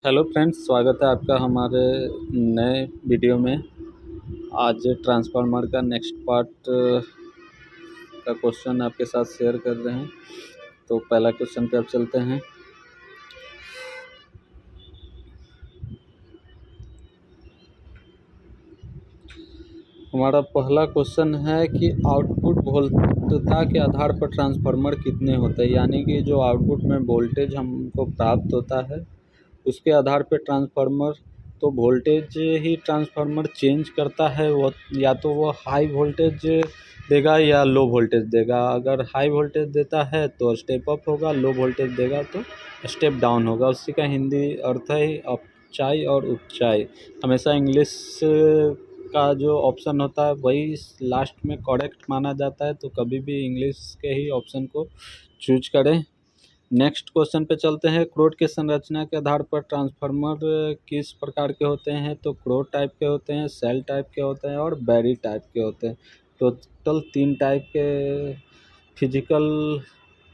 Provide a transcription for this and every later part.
Hello friends, स्वागत है आपका हमारे नए वीडियो में। आज ट्रांसफार्मर का नेक्स्ट पार्ट का क्वेश्चन आपके साथ शेयर कर रहे हैं। तो पहला क्वेश्चन पे अब चलते हैं। हमारा पहला क्वेश्चन है कि आउटपुट वोल्टता के आधार पर ट्रांसफार्मर कितने होते हैं, यानी कि जो आउटपुट में वोल्टेज हमको प्राप्त होता है उसके आधार पर ट्रांसफार्मर, तो वोल्टेज ही ट्रांसफार्मर चेंज करता है। वो या तो वो हाई वोल्टेज देगा या लो वोल्टेज देगा। अगर हाई वोल्टेज देता है तो स्टेप अप होगा, लो वोल्टेज देगा तो स्टेप डाउन होगा। उसी का हिंदी अर्थ है अपचाई और उपचाई। हमेशा इंग्लिश का जो ऑप्शन होता है वही लास्ट में करेक्ट माना जाता है, तो कभी भी इंग्लिश के ही ऑप्शन को चूज करें। नेक्स्ट क्वेश्चन पे चलते हैं। क्रोड के संरचना के आधार पर ट्रांसफार्मर किस प्रकार के होते हैं? तो क्रोड टाइप के होते हैं, सेल टाइप के होते हैं और बैरी टाइप के होते हैं। टोटल 3 टाइप के फिजिकल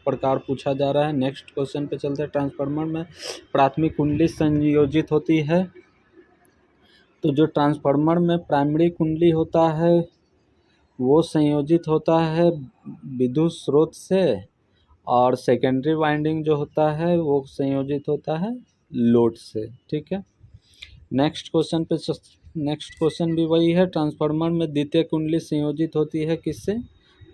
प्रकार पूछा जा रहा है। नेक्स्ट क्वेश्चन पे चलते हैं। ट्रांसफार्मर में प्राथमिक कुंडली संयोजित होती है, तो जो ट्रांसफार्मर में प्राइमरी कुंडली होता है वो संयोजित होता है विद्युत स्रोत से, और सेकेंडरी वाइंडिंग जो होता है वो संयोजित होता है लोड से। ठीक है। नेक्स्ट क्वेश्चन भी वही है। ट्रांसफार्मर में द्वितीय कुंडली संयोजित होती है किससे?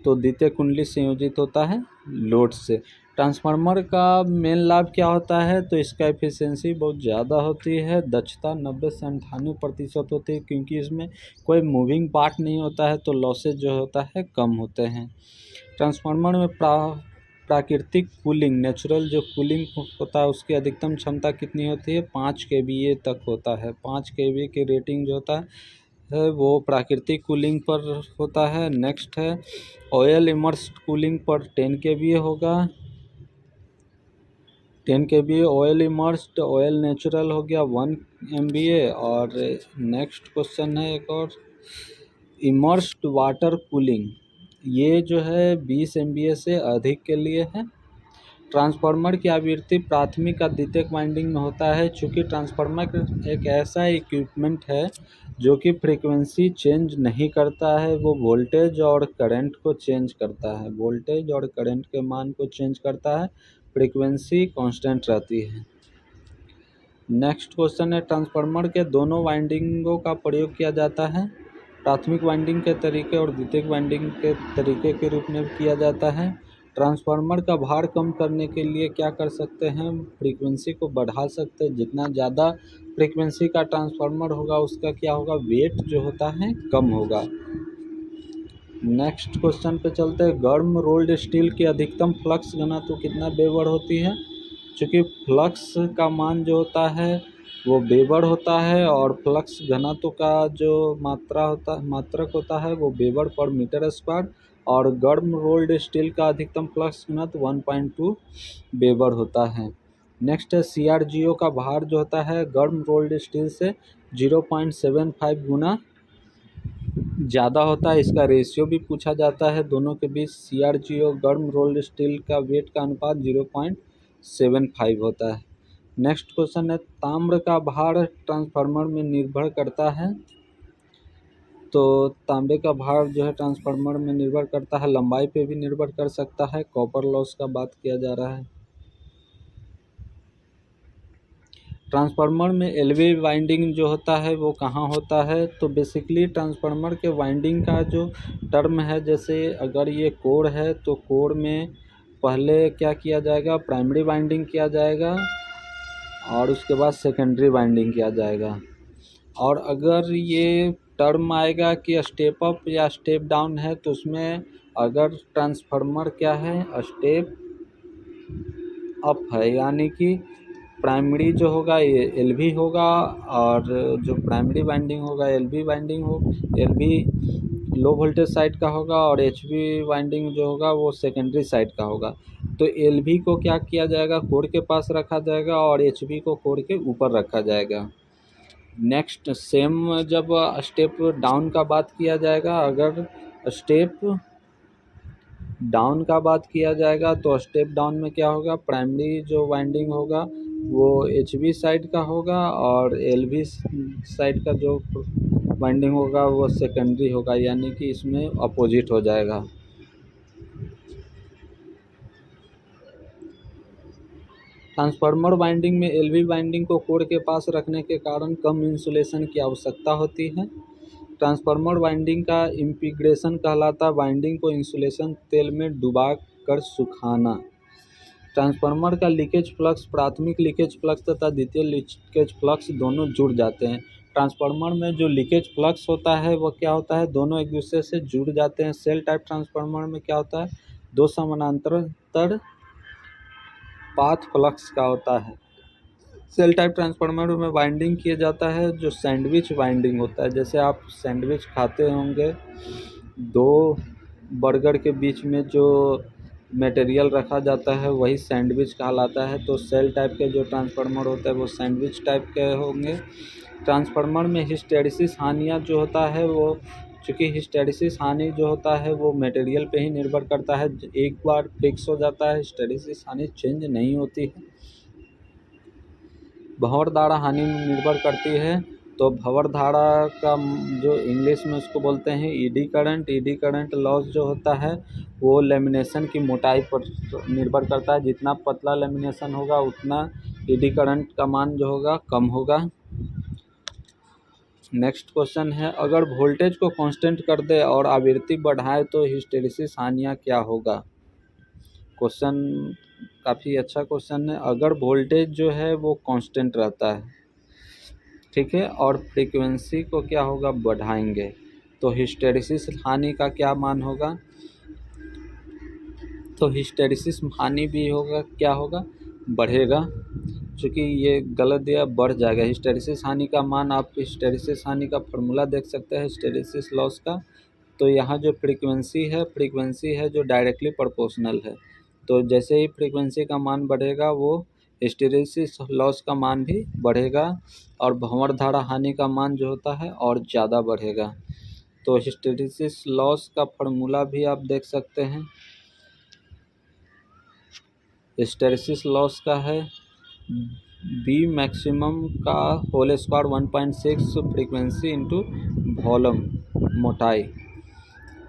तो द्वितीय कुंडली संयोजित होता है लोड से। ट्रांसफार्मर का मेन लाभ क्या होता है? तो इसका एफिशिएंसी बहुत ज़्यादा होती है, दक्षता 90 से 98% होती है, क्योंकि इसमें कोई मूविंग पार्ट नहीं होता है, तो लॉसेज जो होता है कम होते हैं। ट्रांसफार्मर में प्राकृतिक कूलिंग, नेचुरल जो कूलिंग होता है उसकी अधिकतम क्षमता कितनी होती है? 5 kVA तक होता है। 5 kVA की रेटिंग जो होता है वो प्राकृतिक कूलिंग पर होता है। नेक्स्ट है ऑयल इमर्स्ड कूलिंग पर 10 kVA होगा। 10 kVA oil immersed, oil natural हो गया 1 MVA। और नेक्स्ट क्वेश्चन है एक और, इमर्स्ड वाटर कूलिंग, ये जो है 20 MVA से अधिक के लिए है। ट्रांसफार्मर की आवृत्ति प्राथमिक और द्वितीयक वाइंडिंग में होता है। चूँकि ट्रांसफार्मर एक ऐसा इक्विपमेंट है जो कि फ्रीक्वेंसी चेंज नहीं करता है, वो वोल्टेज और करंट को चेंज करता है। वोल्टेज और करंट के मान को चेंज करता है, फ्रीक्वेंसी कांस्टेंट रहती है। नेक्स्ट क्वेश्चन है। ट्रांसफार्मर के दोनों वाइंडिंगों का प्रयोग किया जाता है, प्राथमिक वाइंडिंग के तरीके और द्वितीयक वाइंडिंग के तरीके के रूप में किया जाता है। ट्रांसफार्मर का भार कम करने के लिए क्या कर सकते हैं? फ्रीक्वेंसी को बढ़ा सकते हैं। जितना ज़्यादा फ्रीक्वेंसी का ट्रांसफार्मर होगा उसका क्या होगा? वेट जो होता है कम होगा। नेक्स्ट क्वेश्चन पे चलते हैं। गर्म रोल्ड स्टील की अधिकतम फ्लक्स घनत्व कितना वेबर होती है? चूँकि फ्लक्स का मान जो होता है वो वेबर होता है, और फ्लक्स घनत्व का जो मात्रक होता है वो वेबर पर मीटर स्क्वायर, और गर्म रोल्ड स्टील का अधिकतम फ्लक्स घनत्व 1.2 वेबर होता है। नेक्स्ट है CRGO का भार जो होता है गर्म रोल्ड स्टील से 0.75 गुना ज़्यादा होता है। इसका रेशियो भी पूछा जाता है दोनों के बीच। CRGO गर्म रोल्ड स्टील का वेट का अनुपात 0.75 होता है। नेक्स्ट क्वेश्चन है। ताम्र का भार ट्रांसफार्मर में निर्भर करता है, तो तांबे का भार जो है ट्रांसफार्मर में निर्भर करता है, लंबाई पे भी निर्भर कर सकता है। कॉपर लॉस का बात किया जा रहा है। ट्रांसफार्मर में LV वाइंडिंग जो होता है वो कहाँ होता है? तो बेसिकली ट्रांसफार्मर के वाइंडिंग का जो टर्म है, जैसे अगर ये कोर है तो कोर में पहले क्या किया जाएगा? प्राइमरी वाइंडिंग किया जाएगा, और उसके बाद सेकेंडरी वाइंडिंग किया जाएगा। और अगर ये टर्म आएगा कि स्टेप अप या स्टेप डाउन है, तो उसमें अगर ट्रांसफार्मर क्या है? स्टेप अप है, यानी कि प्राइमरी जो होगा ये LV होगा, और जो प्राइमरी वाइंडिंग होगा LV वाइंडिंग हो, LV लो वोल्टेज साइड का होगा, और HV वाइंडिंग जो होगा वो सेकेंडरी साइड का होगा। तो LV को क्या किया जाएगा? कोर के पास रखा जाएगा, और HV को कोर के ऊपर रखा जाएगा। नेक्स्ट सेम जब स्टेप डाउन का बात किया जाएगा, अगर स्टेप डाउन का बात किया जाएगा तो स्टेप डाउन में क्या होगा, प्राइमरी जो वाइंडिंग होगा वो HV साइड का होगा और LV साइड का जो वाइंडिंग होगा वो सेकेंडरी होगा, यानी कि इसमें अपोजिट हो जाएगा। ट्रांसफार्मर वाइंडिंग में LV वाइंडिंग को कोर के पास रखने के कारण कम इंसुलेशन की आवश्यकता होती है। ट्रांसफार्मर वाइंडिंग का इंटीग्रेशन कहलाता है वाइंडिंग को इंसुलेशन तेल में डुबा कर सुखाना। ट्रांसफार्मर का लीकेज फ्लक्स प्राथमिक लीकेज फ्लक्स तथा द्वितीय लीकेज फ्लक्स दोनों जुड़ जाते हैं। ट्रांसफार्मर में जो लीकेज फ्लक्स होता है वो क्या होता है, दोनों एक दूसरे से जुड़ जाते हैं। सेल टाइप ट्रांसफार्मर में क्या होता है, दो समानांतर पाथ फ्लक्स का होता है। सेल टाइप ट्रांसफार्मर में वाइंडिंग किया जाता है जो सैंडविच वाइंडिंग होता है। जैसे आप सैंडविच खाते होंगे, दो बर्गर के बीच में जो मटेरियल रखा जाता है वही सैंडविच कहलाता है। तो सेल टाइप के जो ट्रांसफार्मर होता है वो सैंडविच टाइप के होंगे। ट्रांसफार्मर में हिस्टैरिसीस हानियाँ जो होता है वो, चूँकि हिस्टैरिसीस हानि जो होता है वो मटेरियल पे ही निर्भर करता है। एक बार फिक्स हो जाता है, हिस्टैरिसीस हानि चेंज नहीं होती है। भंवर धारा हानि निर्भर करती है। तो भंवर धारा का जो इंग्लिश में उसको बोलते हैं eddy current. Eddy current loss जो होता है वो लेमिनेशन की मोटाई पर निर्भर करता है। जितना पतला लेमिनेशन होगा उतना ईडी करंट का मान जो होगा कम होगा। नेक्स्ट क्वेश्चन है, अगर वोल्टेज को कांस्टेंट कर दे और आवृत्ति बढ़ाए तो हिस्टैरिसीस हानियाँ क्या होगा। क्वेश्चन काफ़ी अच्छा क्वेश्चन है। अगर वोल्टेज जो है वो कांस्टेंट रहता है, ठीक है, और फ्रीक्वेंसी को क्या होगा, बढ़ाएंगे, तो हिस्टैरिसीस हानि का क्या मान होगा, तो हिस्टैरिसीस हानि भी होगा, क्या होगा, बढ़ेगा। चूँकि ये गलत दिया, बढ़ जाएगा। हिस्टैरिसीस हानि का मान, आप हिस्टैरिसीस हानि का फार्मूला देख सकते हैं हिस्टैरिसीस लॉस का। तो यहाँ जो फ्रीक्वेंसी है जो डायरेक्टली प्रोपोर्शनल है। तो जैसे ही फ्रीक्वेंसी का मान बढ़ेगा वो हिस्टैरिसीस लॉस का मान भी बढ़ेगा और भंवर धारा हानि का मान जो होता है और ज़्यादा बढ़ेगा। तो हिस्टैरिसीस लॉस का फार्मूला भी आप देख सकते हैं। हिस्टैरिसीस लॉस का है बी मैक्सिमम का whole square 1.6 frequency into volume मोटाई।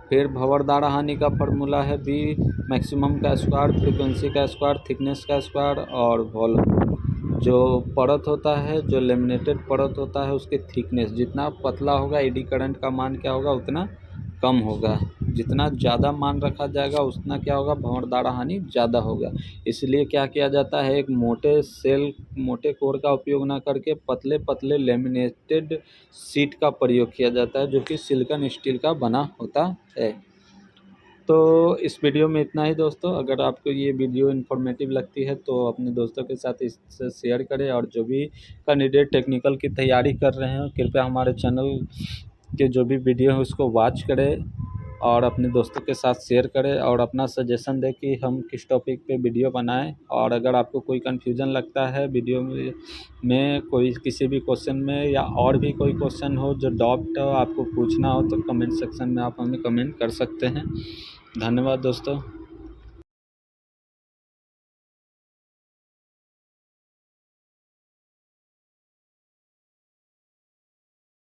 फिर भंवर धारा हानि का फार्मूला है बी मैक्सिमम का स्क्वायर फ्रीक्वेंसी का स्क्वायर थिकनेस का स्क्वायर और वॉल्यूम। जो परत होता है, जो लेमिनेटेड परत होता है उसके थिकनेस जितना पतला होगा एडी करंट का मान क्या होगा उतना कम होगा। जितना ज़्यादा मान रखा जाएगा उतना क्या होगा, भंवर धारा हानि ज़्यादा होगा। इसलिए क्या किया जाता है, एक मोटे कोर का उपयोग ना करके पतले पतले लेमिनेटेड शीट का प्रयोग किया जाता है जो कि सिलिकॉन स्टील का बना होता है। तो इस वीडियो में इतना ही दोस्तों। अगर आपको ये वीडियो इन्फॉर्मेटिव लगती है तो अपने दोस्तों के साथ इसे शेयर करें और जो भी कैंडिडेट टेक्निकल की तैयारी कर रहे हैं कृपया हमारे चैनल के जो भी वीडियो है उसको वॉच करें और अपने दोस्तों के साथ शेयर करें और अपना सजेशन दें कि हम किस टॉपिक पे वीडियो बनाएं। और अगर आपको कोई कन्फ्यूज़न लगता है वीडियो में कोई किसी भी क्वेश्चन में या और भी कोई क्वेश्चन हो जो डाउट हो आपको पूछना हो तो कमेंट सेक्शन में आप हमें कमेंट कर सकते हैं। धन्यवाद दोस्तों।